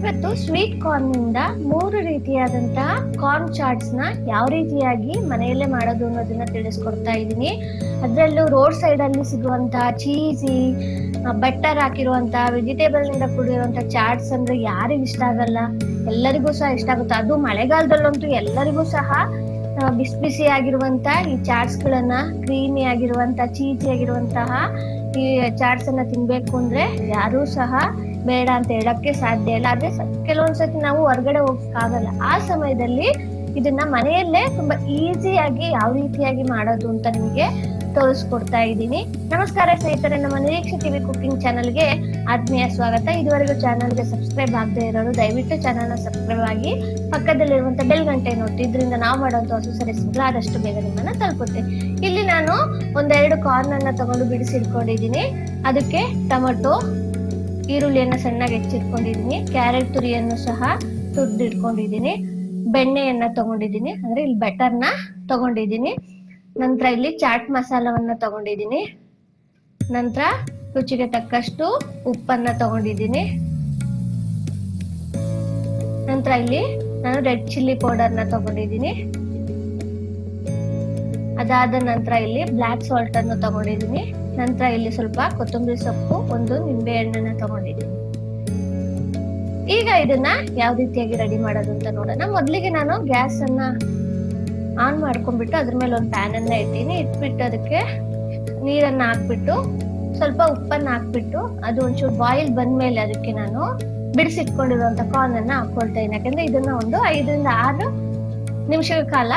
ಇವತ್ತು sweet corn ಇಂದ 3 ರೀತಿಯಾದಂತಹ ಕಾರ್ನ್ ಚಾಟ್ಸ್ ನ ಯಾವ ರೀತಿಯಾಗಿ ಮನೆಯಲ್ಲೇ ಮಾಡೋದು ಅನ್ನೋದನ್ನ ತಿಳಿಸ್ಕೊಡ್ತಾ ಇದ್ದೀನಿ. ಅದರಲ್ಲೂ ರೋಡ್ ಸೈಡ್ ಅಲ್ಲಿ ಸಿಗುವಂತಹ ಚೀಸಿ ಬಟರ್ ಹಾಕಿರುವಂತಹ ವೆಜಿಟೇಬಲ್ ನಿಂದ ಕೂಡಿರುವಂತಹ ಚಾಟ್ಸ್ ಅಂದ್ರೆ ಯಾರಿಗೂ ಇಷ್ಟ ಆಗಲ್ಲ, ಎಲ್ಲರಿಗೂ ಸಹ ಇಷ್ಟ ಆಗುತ್ತೆ. ಅದು ಮಳೆಗಾಲದಲ್ಲಂತೂ ಎಲ್ಲರಿಗೂ ಸಹ ಬಿಸಿ ಬಿಸಿ ಆಗಿರುವಂತ ಈ ಚಾಟ್ಸ್ ಗಳನ್ನ, ಕ್ರೀಮಿ ಆಗಿರುವಂತ ಚೀಸಿ ಆಗಿರುವಂತಹ ಈ ಚಾಟ್ಸ್ ಅನ್ನ ತಿನ್ಬೇಕು ಅಂದ್ರೆ ಯಾರೂ ಸಹ ಬೇಡ ಅಂತ ಹೇಳಕ್ಕೆ ಸಾಧ್ಯ ಇಲ್ಲ. ಆದ್ರೆ ಕೆಲವೊಂದ್ಸತಿ ನಾವು ಹೊರಗಡೆ ಹೋಗಕ್ಕಾಗಲ್ಲ. ಆ ಸಮಯದಲ್ಲಿ ಇದನ್ನ ಮನೆಯಲ್ಲೇ ತುಂಬಾ ಈಸಿಯಾಗಿ ಯಾವ ರೀತಿಯಾಗಿ ಮಾಡೋದು ಅಂತ ನಿಮಗೆ ತೋರಿಸ್ಕೊಡ್ತಾ ಇದ್ದೀನಿ. ನಮಸ್ಕಾರ ಸ್ನೇಹಿತರೆ, ನಮ್ಮ ನಿರೀಕ್ಷೆ ಟಿವಿ ಕುಕಿಂಗ್ ಚಾನಲ್ಗೆ ಆತ್ಮೀಯ ಸ್ವಾಗತ. ಇದುವರೆಗೂ ಚಾನಲ್ಗೆ ಸಬ್ಸ್ಕ್ರೈಬ್ ಆಗದೆ ಇರೋರು ದಯವಿಟ್ಟು ಚಾನಲ್ನ ಸಬ್ಸ್ಕ್ರೈಬ್ ಆಗಿ ಪಕ್ಕದಲ್ಲಿರುವಂತ ಬೆಲ್ ಗಂಟೆ ಒತ್ತಿ. ಇದರಿಂದ ನಾವು ಮಾಡುವಂತ ಹೊಸ ರೆಸಿಪಿ ಆದಷ್ಟು ಬೇಗ ನಿಮ್ಮನ್ನ ತಲುಪುತ್ತೆ. ಇಲ್ಲಿ ನಾನು 1-2 ಕಾರ್ನ್ ಅನ್ನ ತಗೊಂಡು ಬಿಡಿಸಿಟ್ಕೊಂಡಿದ್ದೀನಿ. ಅದಕ್ಕೆ ಟೊಮೆಟೊ, ಈರುಳ್ಳಿಯನ್ನ ಸಣ್ಣಗೆ ಹೆಚ್ಚಿಟ್ಕೊಂಡಿದ್ದೀನಿ, ಕ್ಯಾರೆಟ್ ತುರಿಯನ್ನು ಸಹ ತುರಿದಿಟ್ಕೊಂಡಿದ್ದೀನಿ, ಬೆಣ್ಣೆಯನ್ನ ತಗೊಂಡಿದ್ದೀನಿ, ಅಂದ್ರೆ ಇಲ್ಲಿ ಬಟರ್ನ ತಗೊಂಡಿದ್ದೀನಿ. ನಂತರ ಇಲ್ಲಿ ಚಾಟ್ ಮಸಾಲವನ್ನ ತಗೊಂಡಿದ್ದೀನಿ. ನಂತರ ರುಚಿಗೆ ತಕ್ಕಷ್ಟು ಉಪ್ಪನ್ನ ತಗೊಂಡಿದ್ದೀನಿ. ನಂತರ ಇಲ್ಲಿ ನಾನು ರೆಡ್ ಚಿಲ್ಲಿ ಪೌಡರ್ನ ತಗೊಂಡಿದ್ದೀನಿ. ಅದಾದ ನಂತರ ಇಲ್ಲಿ ಬ್ಲಾಕ್ ಸಾಲ್ಟ್ ಅನ್ನು ತಗೊಂಡಿದ್ದೀನಿ. ನಂತರ ಇಲ್ಲಿ ಸ್ವಲ್ಪ ಕೊತ್ತಂಬರಿ ಸೊಪ್ಪು, 1 ನಿಂಬೆ ಹಣ್ಣನ್ನ ತಗೊಂಡಿದ್ದೀನಿ. ಈಗ ಇದನ್ನ ಯಾವ ರೀತಿಯಾಗಿ ರೆಡಿ ಮಾಡೋದು ಅಂತ ನೋಡೋಣ. ಮೊದಲಿಗೆ ನಾನು ಗ್ಯಾಸ್ ಅನ್ನ ಆನ್ ಮಾಡ್ಕೊಂಡ್ಬಿಟ್ಟು ಅದ್ರ ಮೇಲೆ ಒಂದು ಪ್ಯಾನ್ ಅನ್ನ ಇಟ್ಬಿಟ್ಟು ಅದಕ್ಕೆ ನೀರನ್ನ ಹಾಕ್ಬಿಟ್ಟು ಸ್ವಲ್ಪ ಉಪ್ಪನ್ನ ಹಾಕ್ಬಿಟ್ಟು ಅದು ಒಂಚೂರು ಬಾಯಿಲ್ ಬಂದ್ಮೇಲೆ ಅದಕ್ಕೆ ನಾನು ಬಿಡಿಸಿಟ್ಕೊಂಡಿರುವಂತ ಕಾರ್ನ್ ಅನ್ನ ಹಾಕೊಳ್ತಾ ಇದ್ದೀನಿ. ಯಾಕಂದ್ರೆ ಇದನ್ನ ಒಂದು 5-6 ನಿಮಿಷಗಳ ಕಾಲ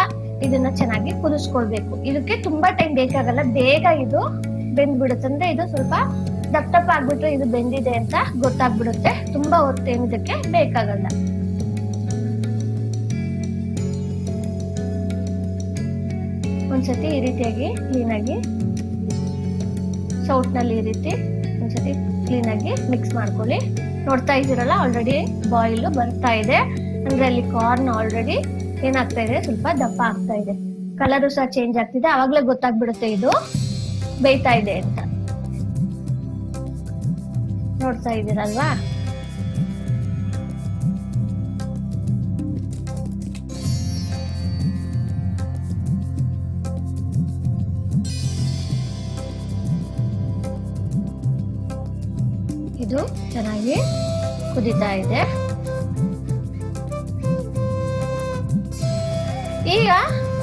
ಇದನ್ನ ಚೆನ್ನಾಗಿ ಕುದಿಸ್ಕೊಳ್ಬೇಕು. ಇದಕ್ಕೆ ತುಂಬಾ ಟೈಮ್ ಬೇಕಾಗಲ್ಲ, ಬೇಗ ಇದು ಬೆಂದ್ಬಿಡುತ್ತೆ. ಅಂದ್ರೆ ಇದು ಸ್ವಲ್ಪ ದಪ್ಪ ಆಗ್ಬಿಟ್ರೆ ಇದು ಬೆಂದಿದೆ ಅಂತ ಗೊತ್ತಾಗ್ಬಿಡುತ್ತೆ. ತುಂಬಾ ಹೊತ್ತೇನು ಇದಕ್ಕೆ ಬೇಕಾಗಲ್ಲ. ಒಂದ್ಸತಿ ಈ ರೀತಿಯಾಗಿ ಕ್ಲೀನಾಗಿ ಸೌಟ್ನಲ್ಲಿ ಈ ರೀತಿ ಒಂದ್ಸತಿ ಕ್ಲೀನಾಗಿ ಮಿಕ್ಸ್ ಮಾಡ್ಕೊಳ್ಳಿ. ನೋಡ್ತಾ ಇದ್ದೀರಲ್ಲ, ಆಲ್ರೆಡಿ ಬಾಯಿಲ್ ಬರ್ತಾ ಇದೆ. ಅಂದ್ರೆ ಅಲ್ಲಿ ಕಾರ್ನ್ ಆಲ್ರೆಡಿ ಏನಾಗ್ತಾ ಇದೆ, ಸ್ವಲ್ಪ ದಪ್ಪ ಆಗ್ತಾ ಇದೆ, ಕಲರು ಸಹ ಚೇಂಜ್ ಆಗ್ತಿದೆ. ಆವಾಗ್ಲೇ ಗೊತ್ತಾಗ್ಬಿಡುತ್ತೆ ಇದು ಬೇಯ್ತಾ ಇದೆ ಅಂತ. ನೋಡ್ತಾ ಇದ್ದೀರಲ್ವಾ? ಇದು ಚೆನ್ನಾಗಿ ಕುದೀತಾ ಇದೆ. ಈಗ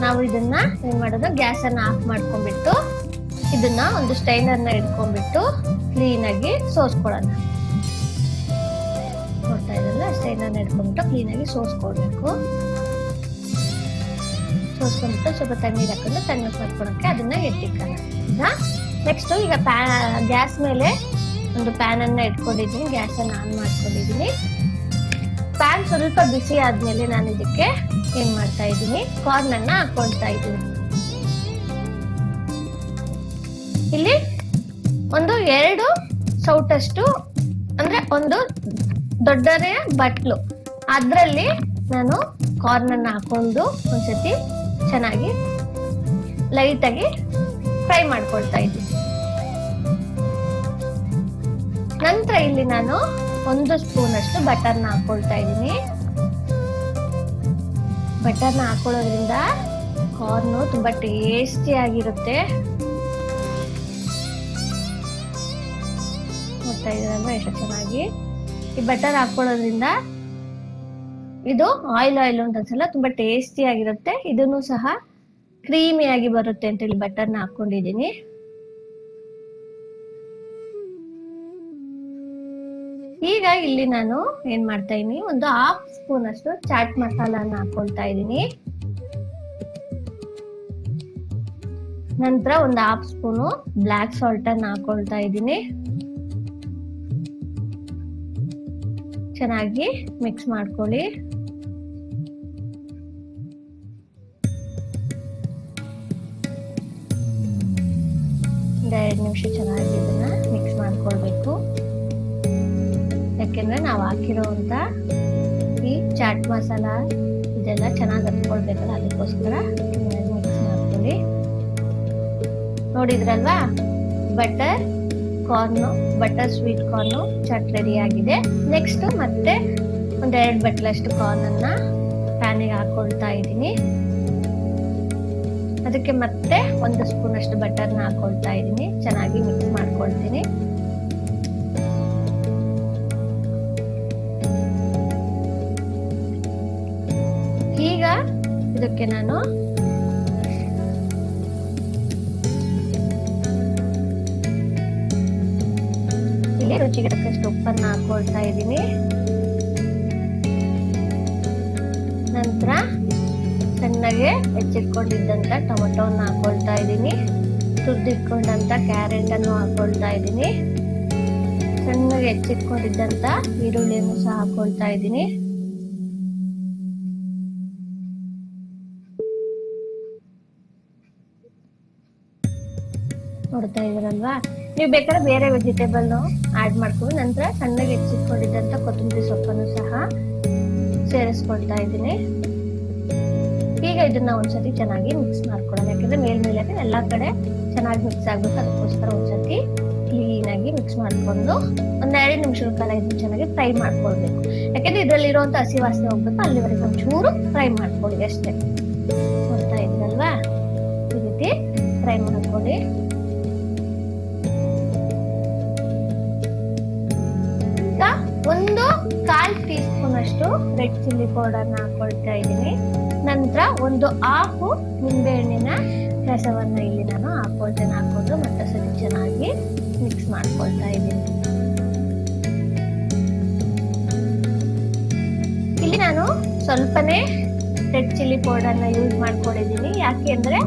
ನಾವು ಇದನ್ನ ಏನ್ ಮಾಡೋದು, ಗ್ಯಾಸ್ ಅನ್ನ ಆಫ್ ಮಾಡ್ಕೊಂಡ್ಬಿಟ್ಟು ಇದನ್ನ ಒಂದು ಸ್ಟೈನರ್ ನ ಇಟ್ಕೊಂಡ್ಬಿಟ್ಟು ಕ್ಲೀನ್ ಆಗಿ ಸೋಸ್ಕೊಳ್ಳೋಣ. ನೋಡ್ತಾ ಇದ್ರಲ್ಲ, ಸ್ಟೈನರ್ ನ ಇಟ್ಕೊಂಡ್ಬಿಟ್ಟು ಕ್ಲೀನ್ ಆಗಿ ಸೋಸ್ಕೊಳ್ಬೇಕು. ಸೋಸ್ಕೊಂಡ್ಬಿಟ್ಟು ಸ್ವಲ್ಪ ತಣ್ಣೀರ್ ಹಾಕೊಂಡು ತಣ್ಣಗೆ ಮಾಡ್ಕೊಳಕ್ಕೆ ಅದನ್ನ ಎತ್ತಿಕ್ಕೋಣ. ನೆಕ್ಸ್ಟ್ ಈಗ ಗ್ಯಾಸ್ ಮೇಲೆ ಒಂದು ಪ್ಯಾನ್ ಅನ್ನ ಇಟ್ಕೊಂಡಿದ್ದೀನಿ, ಗ್ಯಾಸ್ ಅನ್ನ ಆನ್ ಮಾಡ್ಕೊಂಡಿದ್ದೀನಿ. ಪ್ಯಾನ್ ಸ್ವಲ್ಪ ಬಿಸಿ ಆದ್ಮೇಲೆ ನಾನು ಇದಕ್ಕೆ ಏನ್ ಮಾಡ್ತಾ ಇದ್ದೀನಿ, ಕಾರ್ನ್ ಅನ್ನ ಹಾಕೊಳ್ತಾ ಇದ್ದೀನಿ. ಇಲ್ಲಿ 1-2 ಸೌಟಷ್ಟು, ಅಂದ್ರೆ ಒಂದು ದೊಡ್ಡನೇ ಬಟ್ಲು, ಅದ್ರಲ್ಲಿ ನಾನು ಕಾರ್ನ್ ಅನ್ನ ಹಾಕೊಂಡು ಒಂದ್ಸತಿ ಚೆನ್ನಾಗಿ ಲೈಟ್ ಆಗಿ ಫ್ರೈ ಮಾಡ್ಕೊಳ್ತಾ ಇದ್ದೀನಿ. ನಂತರ ಇಲ್ಲಿ ನಾನು 1 ಸ್ಪೂನ್ ಅಷ್ಟು ಬಟರ್ನ ಹಾಕೊಳ್ತಾ ಇದ್ದೀನಿ. ಬಟರ್ನ ಹಾಕೊಳ್ಳೋದ್ರಿಂದ ಕಾರ್ನು ತುಂಬಾ ಟೇಸ್ಟಿ ಆಗಿರುತ್ತೆ. ನೋಡ್ತಾ ಇದ್ದೀರಲ್ವಾ ಎಷ್ಟು ಚೆನ್ನಾಗಿ. ಈ ಬಟರ್ ಹಾಕೊಳ್ಳೋದ್ರಿಂದ ಇದು ಆಯಿಲ್ ಅಂತ ಅನ್ಸಲ್ಲ, ತುಂಬಾ ಟೇಸ್ಟಿ ಆಗಿರುತ್ತೆ. ಇದನ್ನು ಸಹ ಕ್ರೀಮಿ ಆಗಿ ಬರುತ್ತೆ ಅಂತ ಹೇಳಿ ಬಟರ್ನ ಹಾಕೊಂಡಿದ್ದೀನಿ. ಈಗ ಇಲ್ಲಿ ನಾನು ಏನ್ ಮಾಡ್ತಾ ಇದೀನಿ, 1/2 ಸ್ಪೂನ್ ಅಷ್ಟು ಚಾಟ್ ಮಸಾಲಾನ ಹಾಕೊಳ್ತಾ ಇದ್ದೀನಿ. ನಂತರ 1/2 ಸ್ಪೂನು ಬ್ಲಾಕ್ ಸಾಲ್ಟ್ ಅನ್ನ ಹಾಕೊಳ್ತಾ ಇದ್ದೀನಿ. ಚೆನ್ನಾಗಿ ಮಿಕ್ಸ್ ಮಾಡ್ಕೊಳ್ಳಿ. ಒಂದು 2 ನಿಮಿಷ ಚೆನ್ನಾಗಿ ಇದನ್ನ ಮಿಕ್ಸ್ ಮಾಡ್ಕೊಳ್ಬೇಕು. ಯಾಕೆಂದ್ರೆ ನಾವು ಹಾಕಿರೋಂತ ಈ ಚಾಟ್ ಮಸಾಲ ಇದೆಲ್ಲ ಚೆನ್ನಾಗಿ ಹತ್ಕೊಳ್ಬೇಕಲ್ಲ, ಅದಕ್ಕೋಸ್ಕರ ಮಿಕ್ಸ್ ಮಾಡ್ಕೊಳ್ಳಿ. ನೋಡಿದ್ರಲ್ವಾ, butter sweet corn chaat ready ಆಗಿದೆ. ನೆಕ್ಸ್ಟ್ ಮತ್ತೆ ಒಂದ್ 2 ಬಟ್ಲಷ್ಟು ಕಾರ್ನ್ ಅನ್ನ ಪ್ಯಾನಿಗೆ ಹಾಕೊಳ್ತಾ ಇದ್ದೀನಿ. ಅದಕ್ಕೆ ಮತ್ತೆ 1 ಸ್ಪೂನ್ ಅಷ್ಟು ಬಟರ್ನ ಹಾಕೊಳ್ತಾ ಇದ್ದೀನಿ. ಚೆನ್ನಾಗಿ ಮಿಕ್ಸ್ ಮಾಡ್ಕೊಳ್ತೀನಿ. ಈಗ ಇದಕ್ಕೆ ನಾನು ಇಲ್ಲಿ ರುಚಿಗೆ ತಕ್ಕಷ್ಟು ಉಪ್ಪನ್ನ ಹಾಕೊಳ್ತಾ ಇದ್ದೀನಿ. ನಂತರ ಸಣ್ಣಗೆ ಹೆಚ್ಚಿಟ್ಕೊಂಡಿದ್ದಂತ ಟೊಮೆಟೊನ ಹಾಕೊಳ್ತಾ ಇದ್ದೀನಿ. ತುರ್ದಿಟ್ಕೊಂಡಂತ ಕ್ಯಾರೆಟ್ ಅನ್ನು ಹಾಕೊಳ್ತಾ ಇದ್ದೀನಿ. ಸಣ್ಣಗೆ ಹೆಚ್ಚಿಟ್ಕೊಂಡಿದ್ದಂತ ಈರುಳ್ಳಿಯನ್ನು ಸಹ ಹಾಕೊಳ್ತಾ ಇದ್ದೀನಿ. ನೋಡ್ತಾ ಇದ್ರಲ್ವಾ, ನೀವು ಬೇಕಾದ್ರೆ ಬೇರೆ ವೆಜಿಟೇಬಲ್ ಆಡ್ ಮಾಡ್ಕೊಂಡು ನಂತರ ಸಣ್ಣಗೆ ಹೆಚ್ಚಿಟ್ಕೊಂಡಿದ್ದಂತ ಕೊತ್ತಂಬರಿ ಸೊಪ್ಪನ್ನು ಸಹ ಸೇರಿಸ್ಕೊಳ್ತಾ ಇದ್ದೀನಿ. ಈಗ ಇದನ್ನ ಒಂದ್ಸತಿ ಚೆನ್ನಾಗಿ ಮಿಕ್ಸ್ ಮಾಡ್ಕೊಳ್ಳೋಣ. ಯಾಕಂದ್ರೆ ಮೇಲ್ಮೇಲೆ ಎಲ್ಲಾ ಕಡೆ ಚೆನ್ನಾಗಿ ಮಿಕ್ಸ್ ಆಗ್ಬೇಕು. ಅದಕ್ಕೋಸ್ಕರ ಒಂದ್ಸತಿ ಕ್ಲೀನ್ ಆಗಿ ಮಿಕ್ಸ್ ಮಾಡ್ಕೊಂಡು ಒಂದ್ 2 ನಿಮಿಷದ ಕಾಲ ಇದನ್ನ ಚೆನ್ನಾಗಿ ಫ್ರೈ ಮಾಡ್ಕೊಳ್ಬೇಕು. ಯಾಕಂದ್ರೆ ಇದ್ರಲ್ಲಿ ಇರುವಂತ ಹಸಿ ವಾಸನೆ ಹೋಗ್ಬೇಕು. ಅಲ್ಲಿವರೆಗೆ ಒಂಚೂರು ಫ್ರೈ ಮಾಡ್ಕೊಳ್ಳಿ ಅಷ್ಟೇ. ನೋಡ್ತಾ ಇದ್ರಲ್ವಾ, ಈ ರೀತಿ ಫ್ರೈ ಮಾಡ್ಕೊಳ್ಳಿ. ಈಗ 1/4 ಟೀ ಸ್ಪೂನ್ ಅಷ್ಟು ರೆಡ್ ಚಿಲ್ಲಿ ಪೌಡರ್ನ ಹಾಕೊಳ್ತಾ ಇದ್ದೀನಿ. ನಂತರ 1/2 ನಿಂಬೆ ಹಣ್ಣಿನ ರಸವನ್ನ ಇಲ್ಲಿ ನಾನು ಹಾಕೊಂಡು ಮತ್ತೆ ಸರಿ ಚೆನ್ನಾಗಿ ಮಿಕ್ಸ್ ಮಾಡ್ಕೊಳ್ತಾ ಇದ್ದೀನಿ. ಇಲ್ಲಿ ನಾನು ಸ್ವಲ್ಪನೇ ರೆಡ್ ಚಿಲ್ಲಿ ಪೌಡರ್ನ ಯೂಸ್ ಮಾಡ್ಕೊಂಡಿದ್ದೀನಿ. ಯಾಕೆ ಅಂದ್ರೆ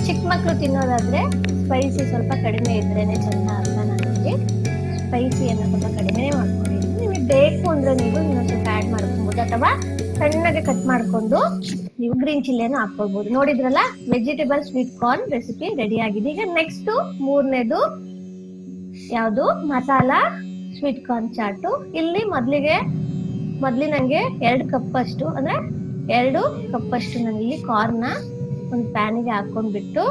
ಚಿಕ್ಕ ಮಕ್ಳು ತಿನ್ನೋದಾದ್ರೆ ಸ್ಪೈಸಿ ಸ್ವಲ್ಪ ಕಡಿಮೆ ಇದ್ರೇನೆ ಚಂದ ಅಂತ ನನಗೆ ಸ್ಪೈಸಿಯನ್ನು ಸ್ವಲ್ಪ ಕಡಿಮೆ ಮಾಡ್ಕೊಂಡಿದ್ದೀನಿ. ನಿಮಗೆ ಬೇಕು ಅಂದ್ರೆ ನೀವು ಇನ್ನೊಂದು ಸ್ವಲ್ಪ ಆಡ್ ಮಾಡ್ಕೊಬಹುದು, ಅಥವಾ ಸಣ್ಣಗೆ ಕಟ್ ಮಾಡ್ಕೊಂಡು ನೀವು ಗ್ರೀನ್ ಚಿಲ್ಲಿಯನ್ನು ಹಾಕೊಳ್ಬಹುದು. ನೋಡಿದ್ರಲ್ಲ, vegetable sweet corn recipe ready ಆಗಿದೆ. ಈಗ ನೆಕ್ಸ್ಟ್ 3ನೇದು ಯಾವುದು, ಮಸಾಲಾ ಸ್ವೀಟ್ ಕಾರ್ನ್ ಚಾಟು. ಇಲ್ಲಿ ಮೊದ್ಲಿನಂಗೆ 2 ಕಪ್ ಅಷ್ಟು ಅಂದ್ರೆ 2 ಕಪ್ ಅಷ್ಟು ನಾನು ಇಲ್ಲಿ ಕಾರ್ನ್ ಒಂದು ಪ್ಯಾನಿಗೆ ಹಾಕೊಂಡ್ಬಿಟ್ಟು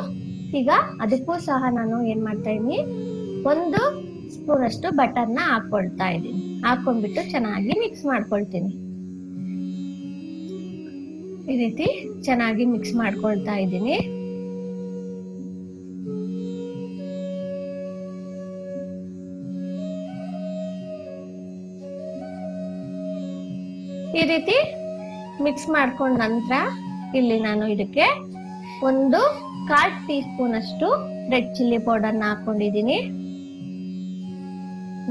ಈಗ ಅದಕ್ಕೂ ಸಹ ನಾನು ಏನ್ ಮಾಡ್ತಾ ಇದೀನಿ, 1 ಸ್ಪೂನ್ ಅಷ್ಟು ಬಟರ್ನ ಹಾಕೊಳ್ತಾ ಇದ್ದೀನಿ. ಹಾಕೊಂಡ್ಬಿಟ್ಟು ಚೆನ್ನಾಗಿ ಮಿಕ್ಸ್ ಮಾಡ್ಕೊಳ್ತೀನಿ. ಈ ರೀತಿ ಚೆನ್ನಾಗಿ ಮಿಕ್ಸ್ ಮಾಡ್ಕೊಳ್ತಾ ಇದ್ದೀನಿ. ಈ ರೀತಿ ಮಿಕ್ಸ್ ಮಾಡ್ಕೊಂಡ ನಂತರ ಇಲ್ಲಿ ನಾನು ಇದಕ್ಕೆ 1/4 ಟೀ ಸ್ಪೂನ್ ಅಷ್ಟು ರೆಡ್ ಚಿಲ್ಲಿ ಪೌಡರ್ನ ಹಾಕೊಂಡಿದ್ದೀನಿ.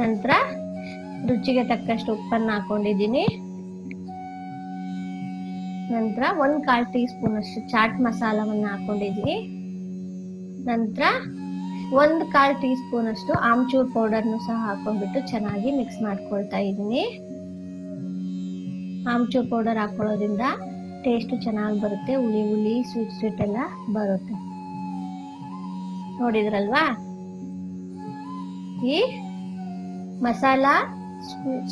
ನಂತರ ರುಚಿಗೆ ತಕ್ಕಷ್ಟು ಉಪ್ಪನ್ನ ಹಾಕೊಂಡಿದ್ದೀನಿ. ನಂತರ 1/4 ಟೀ ಸ್ಪೂನ್ ಅಷ್ಟು ಚಾಟ್ ಮಸಾಲವನ್ನ ಹಾಕೊಂಡಿದ್ದೀನಿ. ನಂತರ 1/4 ಟೀ ಸ್ಪೂನ್ ಅಷ್ಟು ಆಮ್ಚೂರ್ ಪೌಡರ್ನು ಸಹ ಹಾಕೊಂಡ್ಬಿಟ್ಟು ಚೆನ್ನಾಗಿ ಮಿಕ್ಸ್ ಮಾಡ್ಕೊಳ್ತಾ ಇದ್ದೀನಿ. ಆಮ್ಚೂರ್ ಪೌಡರ್ ಹಾಕೊಳ್ಳೋದ್ರಿಂದ ಟೇಸ್ಟ್ ಚೆನ್ನಾಗಿ ಬರುತ್ತೆ, ಹುಳಿ ಸ್ವೀಟ್ ಎಲ್ಲ ಬರುತ್ತೆ. ನೋಡಿದ್ರಲ್ವಾ, ಈ ಮಸಾಲಾ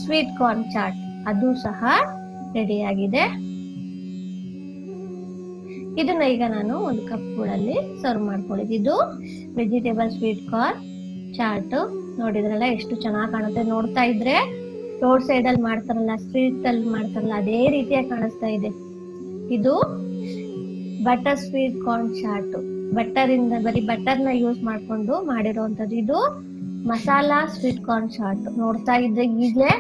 ಸ್ವೀಟ್ ಕಾರ್ನ್ ಚಾಟ್ ಅದು ಸಹ ರೆಡಿ ಆಗಿದೆ. ಇದನ್ನ ಈಗ ನಾನು 1 ಕಪ್ಗಳಲ್ಲಿ ಸರ್ವ್ ಮಾಡ್ಕೊಂಡಿದ್ದೆ. ಇದು ವೆಜಿಟೇಬಲ್ ಸ್ವೀಟ್ ಕಾರ್ನ್ ಚಾಟ್. ನೋಡಿದ್ರಲ್ಲ ಎಷ್ಟು ಚೆನ್ನಾಗಿ ಕಾಣುತ್ತೆ. ನೋಡ್ತಾ ಇದ್ರೆ ರೋಡ್ ಸೈಡ್ ಅಲ್ಲಿ ಮಾಡ್ತಾರಲ್ಲ, ಸ್ಟ್ರೀಟ್ ಅಲ್ಲಿ ಮಾಡ್ತಾರಲ್ಲ, ಅದೇ ರೀತಿಯಾಗಿ ಕಾಣಿಸ್ತಾ ಇದೆ. ಇದು ಬಟರ್ ಸ್ವೀಟ್ ಕಾರ್ನ್ ಚಾಟ್. ಬರೀ ಬಟರ್ನ ಯೂಸ್ ಮಾಡ್ಕೊಂಡು ಮಾಡಿರುವಂತದ್ದು. ಇದು ಮಸಾಲಾ ಸ್ವೀಟ್ ಕಾರ್ನ್ ಚಾಟ್. ನೋಡ್ತಾ ಇದ್ರೆ ಈಗಲೇ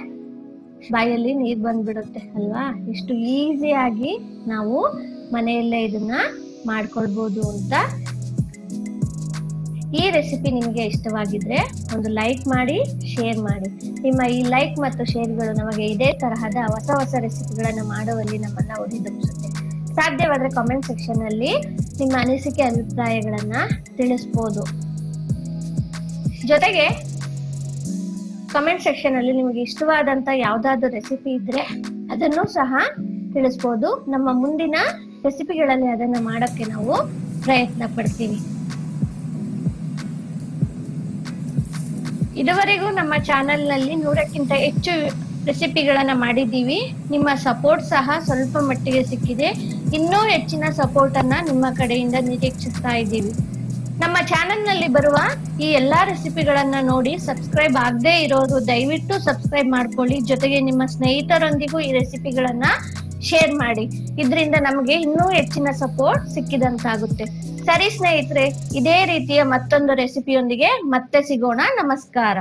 ಬಾಯಲ್ಲಿ ನೀರ್ ಬಂದ್ಬಿಡುತ್ತೆ ಅಲ್ವಾ. ಎಷ್ಟು ಈಸಿಯಾಗಿ ನಾವು ಮನೆಯಲ್ಲೇ ಇದನ್ನ ಮಾಡ್ಕೊಳ್ಬಹುದು ಅಂತ. ಈ ರೆಸಿಪಿ ನಿಮಗೆ ಇಷ್ಟವಾಗಿದ್ರೆ ಒಂದು ಲೈಕ್ ಮಾಡಿ, ಶೇರ್ ಮಾಡಿ. ನಿಮ್ಮ ಈ ಲೈಕ್ ಮತ್ತು ಶೇರ್ಗಳು ನಮಗೆ ಇದೇ ತರಹದ ಹೊಸ ರೆಸಿಪಿಗಳನ್ನ ಮಾಡುವಲ್ಲಿ ನಮ್ಮನ್ನ ಉತ್ತೇಜಿಸುತ್ತೆ. ಸಾಧ್ಯವಾದ್ರೆ ಕಾಮೆಂಟ್ ಸೆಕ್ಷನ್ ಅಲ್ಲಿ ನಿಮ್ಮ ಅನಿಸಿಕೆ ಅಭಿಪ್ರಾಯಗಳನ್ನ ತಿಳಿಸಬಹುದು. ಜೊತೆಗೆ ಕಮೆಂಟ್ ಸೆಕ್ಷನ್ ಅಲ್ಲಿ ನಿಮಗೆ ಇಷ್ಟವಾದಂತ ಯಾವ್ದಾದ್ರು ರೆಸಿಪಿ ಇದ್ರೆ ಅದನ್ನು ಸಹ ತಿಳಿಸಬಹುದು. ನಮ್ಮ ಮುಂದಿನ ರೆಸಿಪಿಗಳಲ್ಲಿ ಅದನ್ನ ಮಾಡಕ್ಕೆ ನಾವು ಪ್ರಯತ್ನ ಪಡ್ತೀವಿ. ಇದುವರೆಗೂ ನಮ್ಮ ಚಾನೆಲ್ ನಲ್ಲಿ 100ಕ್ಕಿಂತ ಹೆಚ್ಚು ರೆಸಿಪಿಗಳನ್ನ ಮಾಡಿದ್ದೀವಿ. ನಿಮ್ಮ ಸಪೋರ್ಟ್ ಸಹ ಸ್ವಲ್ಪ ಮಟ್ಟಿಗೆ ಸಿಕ್ಕಿದೆ. ಇನ್ನೂ ಹೆಚ್ಚಿನ ಸಪೋರ್ಟ್ ಅನ್ನ ನಿಮ್ಮ ಕಡೆಯಿಂದ ನಿರೀಕ್ಷಿಸ್ತಾ ಇದ್ದೀವಿ. ನಮ್ಮ ಚಾನೆಲ್ ನಲ್ಲಿ ಬರುವ ಈ ಎಲ್ಲಾ ರೆಸಿಪಿಗಳನ್ನ ನೋಡಿ ಸಬ್ಸ್ಕ್ರೈಬ್ ಆಗದೆ ಇರೋರು ದಯವಿಟ್ಟು ಸಬ್ಸ್ಕ್ರೈಬ್ ಮಾಡ್ಕೊಳ್ಳಿ. ಜೊತೆಗೆ ನಿಮ್ಮ ಸ್ನೇಹಿತರೊಂದಿಗೂ ಈ ರೆಸಿಪಿಗಳನ್ನ ಶೇರ್ ಮಾಡಿ. ಇದರಿಂದ ನಮಗೆ ಇನ್ನೂ ಹೆಚ್ಚಿನ ಸಪೋರ್ಟ್ ಸಿಕ್ಕಿದಂತಾಗುತ್ತೆ. ಸರಿ ಸ್ನೇಹಿತರೆ, ಇದೇ ರೀತಿಯ ಮತ್ತೊಂದು ರೆಸಿಪಿಯೊಂದಿಗೆ ಮತ್ತೆ ಸಿಗೋಣ. ನಮಸ್ಕಾರ.